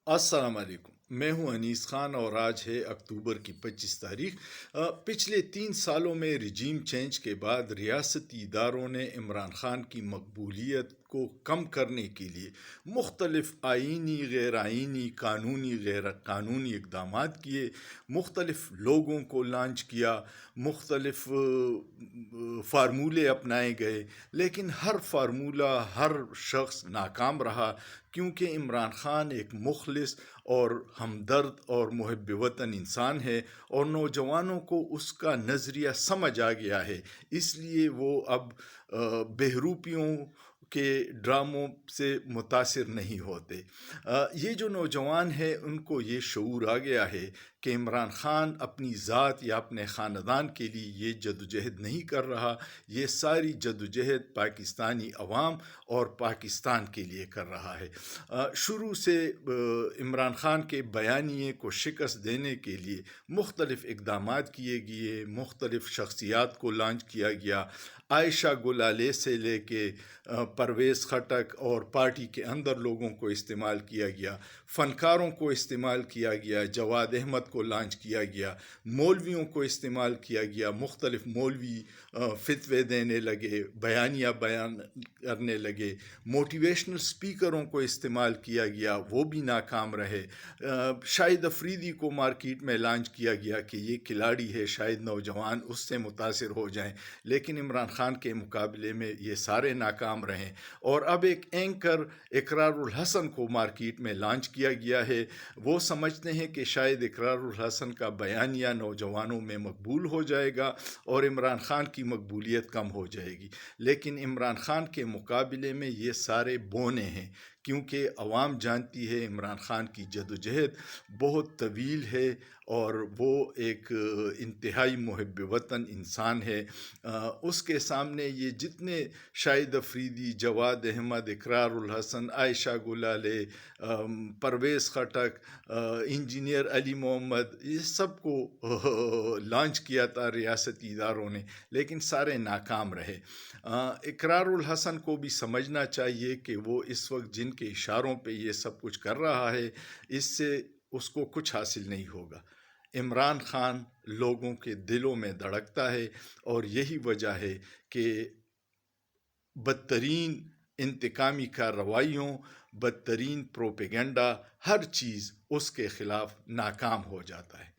السلام علیکم، میں ہوں انیس خان اور آج ہے اکتوبر کی 25 تاریخ۔ پچھلے 3 سالوں میں رجیم چینج کے بعد ریاستی اداروں نے عمران خان کی مقبولیت کو کم کرنے کے لیے مختلف آئینی، غیر آئینی، قانونی، غیر قانونی اقدامات کیے، مختلف لوگوں کو لانچ کیا، مختلف فارمولے اپنائے گئے، لیکن ہر فارمولہ، ہر شخص ناکام رہا، کیونکہ عمران خان ایک مخلص اور ہمدرد اور محب وطن انسان ہے، اور نوجوانوں کو اس کا نظریہ سمجھ آ گیا ہے۔ اس لیے وہ اب بہروپیوں کے ڈراموں سے متاثر نہیں ہوتے۔ یہ جو نوجوان ہیں ان کو یہ شعور آ گیا ہے کہ عمران خان اپنی ذات یا اپنے خاندان کے لیے یہ جدوجہد نہیں کر رہا، یہ ساری جدوجہد پاکستانی عوام اور پاکستان کے لیے کر رہا ہے۔ شروع سے عمران خان کے بیانیے کو شکست دینے کے لیے مختلف اقدامات کیے گئے، مختلف شخصیات کو لانچ کیا گیا۔ عائشہ گلالے سے لے کے پرویز خٹک اور پارٹی کے اندر لوگوں کو استعمال کیا گیا، فنکاروں کو استعمال کیا گیا، جواد احمد کو لانچ کیا گیا، مولویوں کو استعمال کیا گیا، مختلف مولوی فتوے دینے لگے، بیانیہ بیان کرنے لگے، موٹیویشنل سپیکروں کو استعمال کیا گیا، وہ بھی ناکام رہے۔ شاہد افریدی کو مارکیٹ میں لانچ کیا گیا کہ یہ کھلاڑی ہے، شاید نوجوان اس سے متاثر ہو جائیں، لیکن عمران خان کے مقابلے میں یہ سارے ناکام رہے۔ اور اب ایک اینکر اقرار الحسن کو مارکیٹ میں لانچ کیا گیا ہے۔ وہ سمجھتے ہیں کہ شاید اقرار الحسن کا بیانیہ نوجوانوں میں مقبول ہو جائے گا اور عمران خان کی مقبولیت کم ہو جائے گی، لیکن عمران خان کے مقابلے میں یہ سارے بونے ہیں، کیونکہ عوام جانتی ہے عمران خان کی جدوجہد بہت طویل ہے اور وہ ایک انتہائی محب وطن انسان ہے۔ اس کے سامنے یہ جتنے شاہد افریدی، جواد احمد، اقرار الحسن، عائشہ گلالے، پرویز خٹک، انجینئر علی محمد، یہ سب کو لانچ کیا تھا ریاستی اداروں نے، لیکن سارے ناکام رہے۔ اقرار الحسن کو بھی سمجھنا چاہیے کہ وہ اس وقت جن کے اشاروں پہ یہ سب کچھ کر رہا ہے، اس سے اس کو کچھ حاصل نہیں ہوگا۔ عمران خان لوگوں کے دلوں میں دھڑکتا ہے، اور یہی وجہ ہے کہ بدترین انتقامی کارروائیوں، بدترین پروپیگنڈا، ہر چیز اس کے خلاف ناکام ہو جاتا ہے۔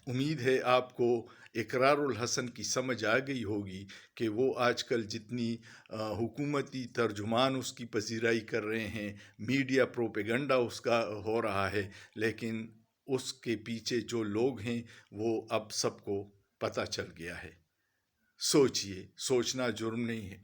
امید ہے آپ کو اقرار الحسن کی سمجھ آ گئی ہوگی کہ وہ آج کل جتنی حکومتی ترجمان اس کی پذیرائی کر رہے ہیں، میڈیا پروپیگنڈا اس کا ہو رہا ہے، لیکن اس کے پیچھے جو لوگ ہیں وہ اب سب کو پتہ چل گیا ہے۔ سوچئے، سوچنا جرم نہیں ہے۔